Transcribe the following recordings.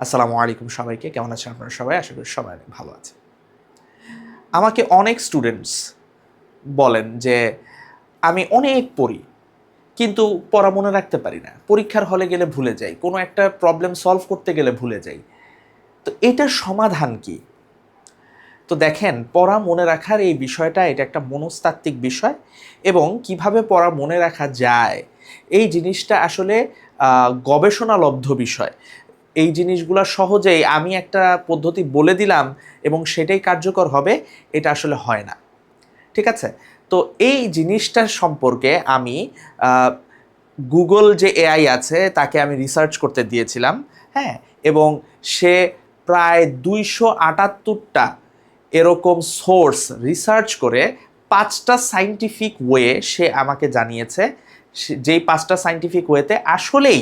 আসসালামু আলাইকুম সবাইকে। কেমন আছেন আপনারা সবাই? আশা করি সবাই অনেক ভালো আছে। আমাকে অনেক স্টুডেন্টস বলেন যে, "আমি অনেক পড়ি, কিন্তু পড়া মনে রাখতে পারি না। পরীক্ষার হলে গেলে ভুলে যাই। কোনো একটা প্রবলেম সলভ করতে গেলে ভুলে যাই। তো এটার সমাধান কি?" তো দেখেন, পড়া মনে রাখার এই বিষয়টা এটা একটা মনস্তাত্ত্বিক বিষয় এবং কিভাবে পড়া মনে রাখা যায়, এই জিনিসটা আসলে গবেষণালব্ধ বিষয়। এই জিনিসগুলা সহজেই আমি একটা পদ্ধতি বলে দিলাম এবং সেটাই কার্যকর হবে, এটা আসলে হয় না। ঠিক আছে? তো এই জিনিসটার সম্পর্কে আমি আ Google যে এআই আছে তাকে আমি রিসার্চ করতে দিয়েছিলাম, হ্যাঁ? এবং সে প্রায় ২৭৮ টা এরকম সোর্স রিসার্চ করে ৫ টা সায়েন্টিফিক ওয়ে সে আমাকে জানিয়েছে। যেই ৫ টা সায়েন্টিফিক ওয়েতে আসলেই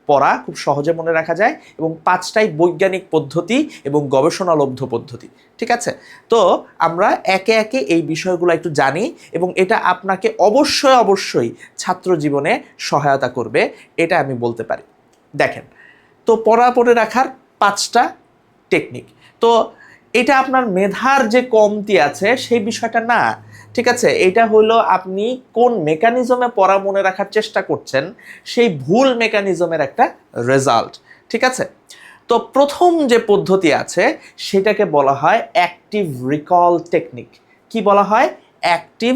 পড়া খুব সহজে মনে রাখা যায় এবং ৫ টাই বৈজ্ঞানিক পদ্ধতি এবং গবেষণালব্ধ পদ্ধতি। ঠিক আছে? তো আমরা একে, একে এই বিষয়গুলো একটু জানি এবং এটা আপনাকে অবশ্যই ছাত্র জীবনে সহায়তা করবে, এটা আমি বলতে পারি। দেখেন, তো পড়া পড়ে রাখার ৫ টা টেকনিক। তো এটা আপনার মেধার যে কমতি আছে সেই বিষয়টা না। ঠিক আছে? এটা হলো আপনি কোন মেকানিজমে পড়া মনে রাখার চেষ্টা করছেন, সেই ভুল মেকানিজমের একটা রেজাল্ট। ঠিক আছে? তো প্রথম যে পদ্ধতি আছে সেটাকে বলা হয় অ্যাক্টিভ রিকল টেকনিক। কি বলা হয়? Active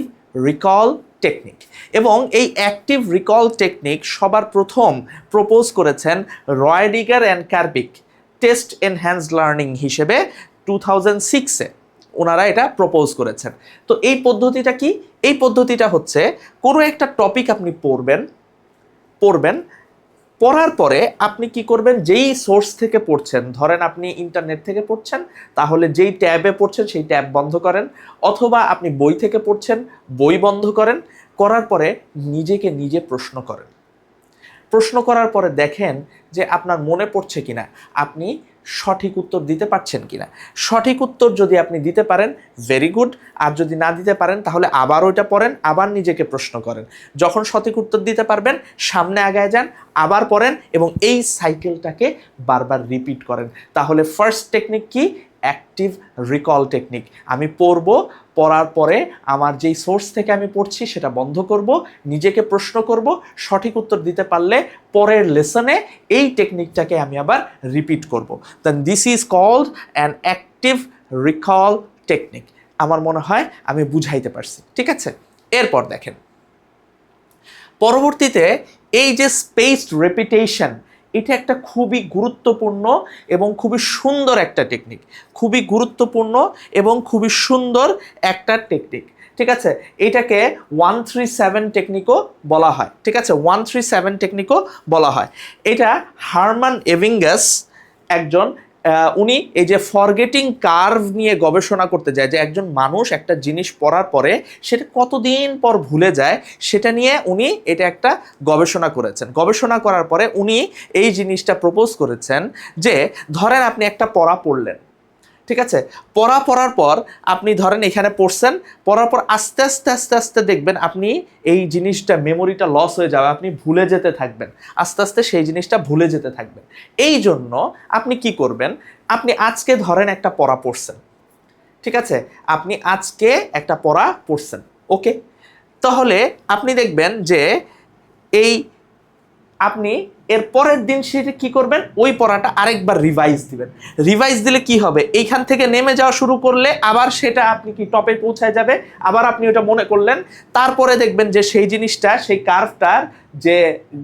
recall technique. এবং এই অ্যাক্টিভ রিকল টেকনিক সবার প্রথম প্রপোজ করেছেন রয়ডিগার অ্যান্ড কার্বিক টেস্ট এনহ্যান্সড লার্নিং হিসেবে 2006-এ ওনারা এটা প্রপোজ করেছেন। তো এই পদ্ধতিটা কি? এই পদ্ধতিটা হচ্ছে কোনো একটা টপিক আপনি পড়বেন, পড়ার পরে আপনি কি করবেন, যেই সোর্স থেকে পড়ছেন, ধরেন আপনি ইন্টারনেট থেকে পড়ছেন, তাহলে যেই ট্যাবে পড়ছেন সেই ট্যাব বন্ধ করেন, অথবা আপনি বই থেকে পড়ছেন, বই বন্ধ করেন, করার পরে নিজেকে নিজে প্রশ্ন করেন। প্রশ্ন করার পরে দেখেন যে আপনার মনে পড়ছে কিনা, আপনি সঠিক উত্তর দিতে পারছেন কিনা। সঠিক উত্তর যদি আপনি দিতে পারেন, ভেরি গুড। আর যদি না দিতে পারেন তাহলে আবার ওইটা পড়েন, আবার নিজেকে প্রশ্ন করেন। যখন সঠিক উত্তর দিতে পারবেন সামনে আগায় যান, আবার পড়েন এবং এই সাইকেলটাকে বারবার রিপিট করেন। তাহলে ফার্স্ট টেকনিক কি? Active recall technique. আমি পড়ার পরে আমার যেই সোর্স থেকে আমি পড়ছি সেটা বন্ধ করব, নিজেকে প্রশ্ন করব, সঠিক উত্তর দিতে পারলে পরের লেসনে এই টেকনিকটাকে আমি আবার রিপিট করব। Then this is called an active recall technique. আমার মনে হয় আমি বুঝাইতে পারছি। ঠিক আছে? এরপর দেখেন, পরবর্তীতে এই যে স্পেসড রেপিটেশন, এটা একটা খুবই গুরুত্বপূর্ণ এবং খুবই সুন্দর একটা টেকনিক। খুবই গুরুত্বপূর্ণ এবং খুবই সুন্দর একটা টেকনিক। ঠিক আছে? এটাকে 137 টেকনিকও বলা হয়। ঠিক আছে? 137 টেকনিকও বলা হয়। এটা হারমান এভিঙ্গাস একজন উনি এই যে ফরগেটিং কার্ভ নিয়ে গবেষণা করতে যায়, যে একজন মানুষ একটা জিনিস পড়ার পরে সেটা কতদিন পর ভুলে যায়, সেটা নিয়ে উনি এটা একটা গবেষণা করেছেন। গবেষণা করার পরে উনি এই জিনিসটা প্রপোজ করেছেন যে ধরেন আপনি একটা পড়া পড়লেন, ঠিক আছে? পড়ার পর আপনি ধরেন এখানে পড়ছেন, পড়ার পর আস্তে আস্তে আস্তে আস্তে দেখবেন আপনি এই জিনিসটা মেমোরিটা লস হয়ে যাবে, আপনি ভুলে যেতে থাকবেন, আস্তে আস্তে সেই জিনিসটা ভুলে যেতে থাকবেন। এই জন্য আপনি কি করবেন, আপনি আজকে ধরেন একটা পড়া পড়ছেন, ঠিক আছে? আপনি আজকে একটা পড়া পড়ছেন, ওকে? তাহলে আপনি দেখবেন যে এই আপনি এর পরের দিন সেটা কি করবেন, ওই পড়াটা আরেকবার রিভাইজ দিবেন। রিভাইজ দিলে কি হবে, এইখান থেকে নেমে যাওয়া শুরু করলে আবার সেটা আপনি কি টপে পৌঁছায় যাবে, আবার আপনি ওটা মনে করলেন। তারপরে দেখবেন যে সেই জিনিসটা, সেই কার্ভটার যে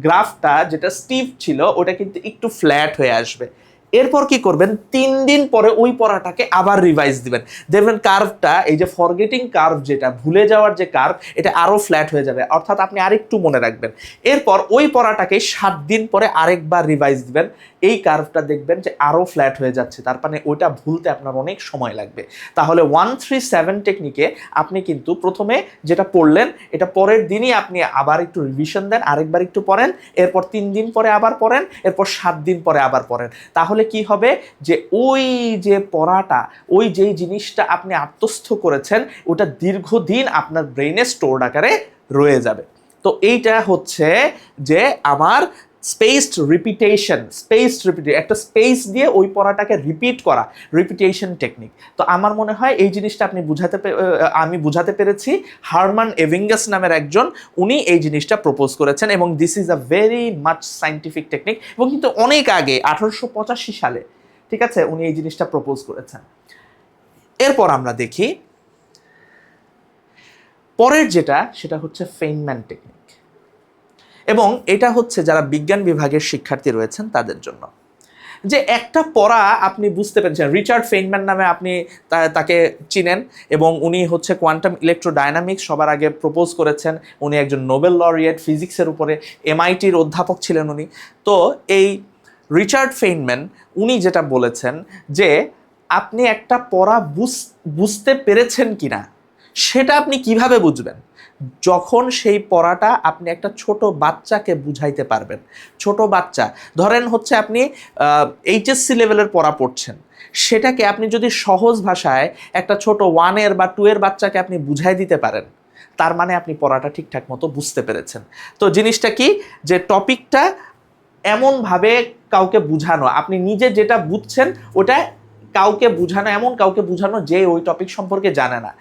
গ্রাফটা যেটা স্টিভ ছিল ওটা কিন্তু একটু ফ্ল্যাট হয়ে আসবে। এরপর কি করবেন, 3 দিন পরে ওই পড়াটাকে আবার রিভাইজ দিবেন, দেখবেন কার্ভটা, এই যে ফরগেটিং কার্ভ, যেটা ভুলে যাওয়ার যে কার্ভ, এটা আরো ফ্ল্যাট হয়ে যাবে, অর্থাৎ আপনি আরেকটু মনে রাখবেন। এরপর ওই পড়াটাকে 7 দিন পরে আরেকবার রিভাইজ দিবেন, এই কার্ভটা দেখবেন যে আরো ফ্ল্যাট হয়ে যাচ্ছে, তার মানে ওইটা ভুলতে আপনার অনেক সময় লাগবে। তাহলে 137 টেকনিকে আপনি কিন্তু প্রথমে যেটা পড়লেন এটা পরের দিনই আপনি আবার একটু রিভিশন দেন, আরেকবার একটু পড়েন, এরপর 3 দিন পরে আবার পড়েন, এরপর 7 দিন পরে আবার পড়েন। তাহলে কি হবে, যে ওই যে পড়াটা, ওই যেই জিনিসটা আপনি আত্মস্থ করেছেন ওটা দীর্ঘদিন আপনার ব্রেইনে স্টোরড আকারে রয়ে যাবে। তো এইটা হচ্ছে যে আমার একটা স্পেস দিয়ে ওই পড়াটাকে রিপিট করা, রিপিটেশন টেকনিক। তো আমার মনে হয় এই জিনিসটা আমি বুঝাতে পেরেছি। হারমান এভিঙ্গাস নামের একজন, উনি এই জিনিসটা প্রপোজ করেছেন, এবং this is a very much scientific technique, এবং কিন্তু অনেক আগে 1885 সালে, ঠিক আছে, উনি এই জিনিসটা প্রপোজ করেছেন। এরপর আমরা দেখি পরের যেটা, সেটা হচ্ছে ফেইনম্যান টেকনিক, এবং এটা হচ্ছে যারা বিজ্ঞান বিভাগের শিক্ষার্থী রয়েছেন তাদের জন্য। যে একটা পড়া আপনি বুঝতে পেরেছেন, রিচার্ড ফেইনম্যান নামে আপনি তাকে চিনেন, এবং উনি হচ্ছে কোয়ান্টাম ইলেকট্রোডাইনামিক্স সবার আগে প্রপোজ করেছেন। উনি একজন নোবেল লরিয়েট ফিজিক্সের উপরে, MIT-র অধ্যাপক ছিলেন উনি। তো এই রিচার্ড ফেইনম্যান উনি যেটা বলেছেন যে আপনি একটা পড়া বুঝতে পেরেছেন কিনা সেটা আপনি কিভাবে বুঝবেন, যখন সেই পড়াটা আপনি একটা ছোট বাচ্চাকে বুঝাইতে পারবেন। ছোট বাচ্চা, ধরেন হচ্ছে আপনি HSC লেভেলের পড়া পড়ছেন, সেটাকে আপনি যদি সহজ ভাষায় একটা ছোট 1 বা 2 বাচ্চাকে আপনি বুঝাই দিতে পারেন, তার মানে আপনি পড়াটা ঠিকঠাক মতো বুঝতে পেরেছেন। তো জিনিসটা কি, যে টপিকটা এমনভাবে কাউকে বুঝানো, আপনি নিজে যেটা বুঝছেন ওটা কাউকে বুঝানো, এমন কাউকে বুঝানো যে ওই টপিক সম্পর্কে জানে না।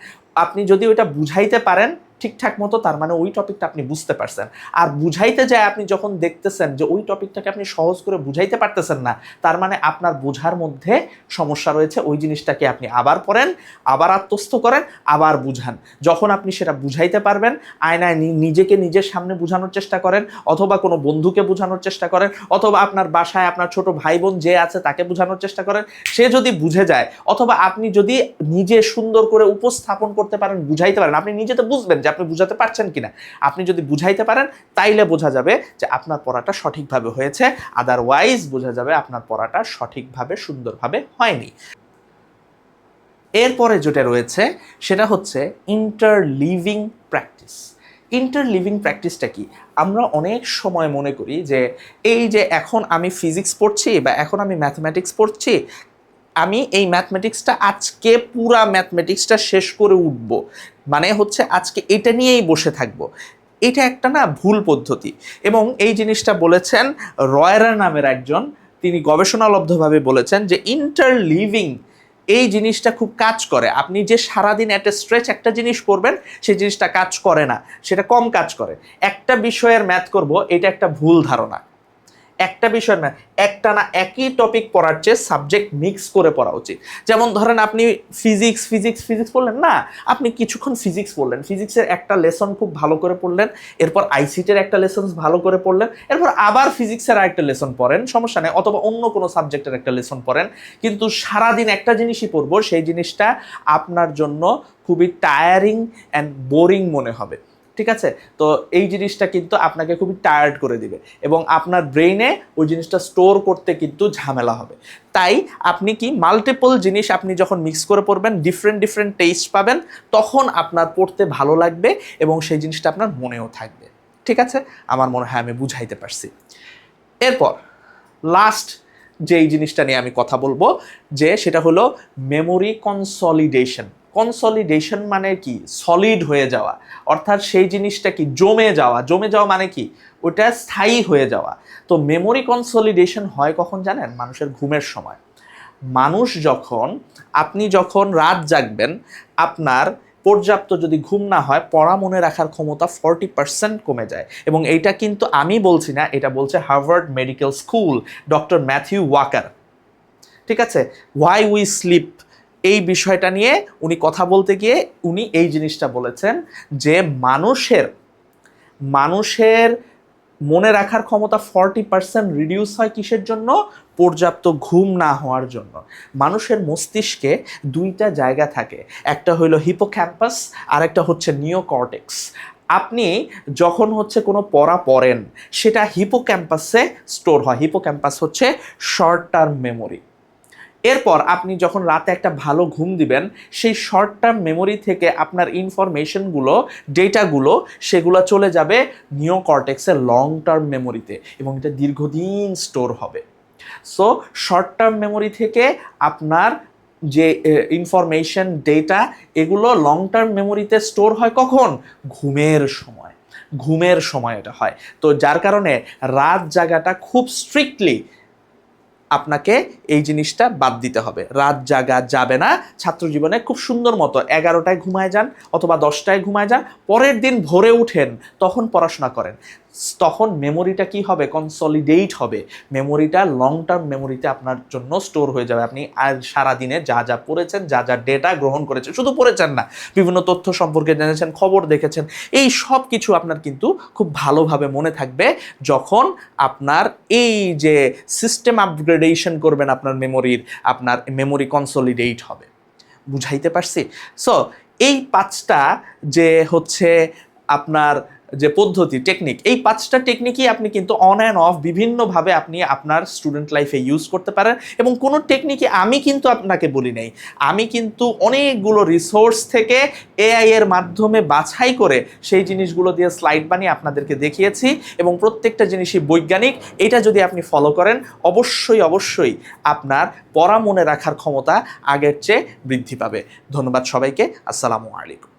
আপনি যদি ওইটা বুঝাইতে পারেন ঠিকঠাক মতো, তার মানে ওই টপিকটা আপনি বুঝতে পারছেন। আর বুঝাইতে যায় আপনি যখন দেখতেছেন যে ওই টপিকটাকে আপনি সহজ করে বুঝাইতে পারতেছেন না, তার মানে আপনার বোঝার মধ্যে সমস্যা রয়েছে। ওই জিনিসটাকে আপনি আবার পড়েন, আবার আত্মস্থ করেন, আবার বুঝান। যখন আপনি সেটা বুঝাইতে পারবেন, আয়নায় নিজেকে নিজের সামনে বুঝানোর চেষ্টা করেন, অথবা কোনো বন্ধুকে বুঝানোর চেষ্টা করেন, অথবা আপনার বাসায় আপনার ছোট ভাই বোন যে আছে তাকে বুঝানোর চেষ্টা করেন। সে যদি বুঝে যায়, অথবা আপনি যদি নিজে সুন্দর করে উপস্থাপন করতে পারেন, বুঝাইতে পারেন, আপনি নিজে তো বুঝবেন যে আপনি বুঝাতে পারছেন কিনা। আপনি যদি বুঝাইতে পারেন তাইলে বোঝা যাবে যে আপনার পড়াটা সঠিকভাবে হয়েছে, আদারওয়াইজ বোঝা যাবে আপনার পড়াটা সঠিকভাবে সুন্দরভাবে হয়নি। এরপরে যেটা রয়েছে সেটা হচ্ছে ইন্টারলিভিং প্র্যাকটিস। ইন্টারলিভিং প্র্যাকটিসটা কি? আমরা অনেক সময় মনে করি যে এই যে এখন আমি ফিজিক্স পড়ছি বা এখন আমি ম্যাথমেটিক্স পড়ছি, আমি এই ম্যাথমেটিক্সটা আজকে পুরা ম্যাথমেটিক্সটা শেষ করে উঠব, মানে হচ্ছে আজকে এটা নিয়েই বসে থাকব। এটা একটা না ভুল পদ্ধতি, এবং এই জিনিসটা বলেছেন রয়রা নামের একজন, তিনি গবেষণালব্ধভাবে বলেছেন যে ইন্টারলিভিং এই জিনিসটা খুব কাজ করে। আপনি যে সারাদিন একটা স্ট্রেচ একটা জিনিস করবেন, সেই জিনিসটা কাজ করে না, সেটা কম কাজ করে। একটা বিষয়ের ম্যাথ করব, এটা একটা ভুল ধারণা। একটা বিষয় না, একটা না একই টপিক পড়ার চেয়ে সাবজেক্ট মিক্স করে পড়া উচিত। যেমন ধরেন আপনি ফিজিক্স পড়লেন না, আপনি কিছুক্ষণ ফিজিক্স পড়লেন, ফিজিক্সের একটা লেসন খুব ভালো করে পড়লেন, এরপর আইসিটির একটা লেসন ভালো করে পড়লেন, এরপর আবার ফিজিক্সের আরেকটা লেসন পড়েন, সমস্যা নেই, অথবা অন্য কোনো সাবজেক্টের একটা লেসন পড়েন। কিন্তু সারাদিন একটা জিনিসই পড়বো, সেই জিনিসটা আপনার জন্য খুবই টায়ারিং অ্যান্ড বোরিং মনে হবে। ঠিক আছে? তো এই জিনিসটা কিন্তু আপনাকে খুবই টায়ার্ড করে দিবে, এবং আপনার ব্রেইনে ওই জিনিসটা স্টোর করতে কিন্তু ঝামেলা হবে। তাই আপনি কি মাল্টিপল জিনিস আপনি যখন মিক্স করে পড়বেন, ডিফারেন্ট টেস্ট পাবেন, তখন আপনার পড়তে ভালো লাগবে এবং সেই জিনিসটা আপনার মনেও থাকবে। ঠিক আছে? আমার মনে হয় আমি বুঝাইতে পারছি। এরপর লাস্ট যেই জিনিসটা নিয়ে আমি কথা বলবো, যে সেটা হলো মেমোরি কনসলিডেশন। কনসলিডেশন মানে কি? সলিড হয়ে যাওয়া, অর্থাৎ সেই জিনিসটা কি জমে যাওয়া। জমে যাওয়া মানে কি? ওটা স্থায়ী হয়ে যাওয়া। তো মেমোরি কনসলিডেশন হয় কখন জানেন? মানুষের ঘুমের সময়। আপনি যখন রাত জাগবেন, আপনার পর্যাপ্ত যদি ঘুম না হয়, পড়া মনে রাখার ক্ষমতা 40% কমে যায়। এবং এইটা কিন্তু আমি বলছি না, এটা বলছে Harvard medical school, doctor Matthew Walker. ঠিক আছে? হোয়াই উই স্লিপ, এই বিষয়টা নিয়ে উনি কথা বলতে গিয়ে উনি এই জিনিসটা বলেছেন যে মানুষের মনে রাখার ক্ষমতা 40% রিডিউস হয় কিসের জন্য? পর্যাপ্ত ঘুম না হওয়ার জন্য। মানুষের মস্তিষ্কে দুইটা জায়গা থাকে, একটা হইল হিপোক্যাম্পাস আর একটা হচ্ছে নিওকর্টেক্স। আপনি যখন হচ্ছে কোনো পড়া পড়েন, সেটা হিপোক্যাম্পাসে স্টোর হয়। হিপোক্যাম্পাস হচ্ছে শর্ট টার্ম মেমোরি। এরপর আপনি যখন রাতে একটা ভালো ঘুম দিবেন, সেই শর্ট টার্ম মেমোরি থেকে আপনার ইনফরমেশনগুলো, ডেটাগুলো, সেগুলো চলে যাবে নিওকর্টেক্সের লং টার্ম মেমোরিতে, এবং এটা দীর্ঘদিন স্টোর হবে। সো শর্ট টার্ম মেমোরি থেকে আপনার যে ইনফরমেশন, ডেটা, এগুলো লং টার্ম মেমোরিতে স্টোর হয় কখন? ঘুমের সময়। ঘুমের সময় এটা হয়। তো যার কারণে রাত জাগাটা খুব স্ট্রিক্টলি আপনাকে এই জিনিসটা বাদ দিতে হবে। রাত জাগা যাবে না। ছাত্র জীবনে খুব সুন্দর মতো 11টায় ঘুমায় যান অথবা 10টায় ঘুমায় যান, পরের দিন ভোরে উঠেন, তখন পড়াশোনা করেন। তখন মেমোরিটা কি হবে? কনসলিডেট হবে। মেমোরিটা লং টার্ম মেমোরিতে আপনার জন্য স্টোর হয়ে যাবে। আপনি আর সারাদিনে যা যা পড়েছেন, যা যা ডেটা গ্রহণ করেছেন, শুধু পড়েছেন না, বিভিন্ন তথ্য সম্পর্কে জেনেছেন, খবর দেখেছেন, এই সব কিছু আপনার কিন্তু খুব ভালোভাবে মনে থাকবে যখন আপনার এই যে সিস্টেম আপগ্রেডেশন করবেন আপনার মেমোরির, আপনার মেমোরি কনসলিডেট হবে। বুঝাইতে পারছি? সো এই 5টা যে হচ্ছে আপনার যে পদ্ধতি, টেকনিক, এই 5টা টেকনিকই আপনি কিন্তু অন অ্যান্ড অফ বিভিন্নভাবে আপনি আপনার স্টুডেন্ট লাইফে ইউজ করতে পারেন। এবং কোনো টেকনিকই আমি কিন্তু আপনাকে বলি নাই, আমি কিন্তু অনেকগুলো রিসোর্স থেকে এআই এর মাধ্যমে বাছাই করে সেই জিনিসগুলো দিয়ে স্লাইড বানিয়ে আপনাদেরকে দেখিয়েছি, এবং প্রত্যেকটা জিনিসই বৈজ্ঞানিক। এটা যদি আপনি ফলো করেন, অবশ্যই অবশ্যই আপনার পড়া মনে রাখার ক্ষমতা আগের চেয়ে বৃদ্ধি পাবে। ধন্যবাদ সবাইকে। আসসালামু আলাইকুম।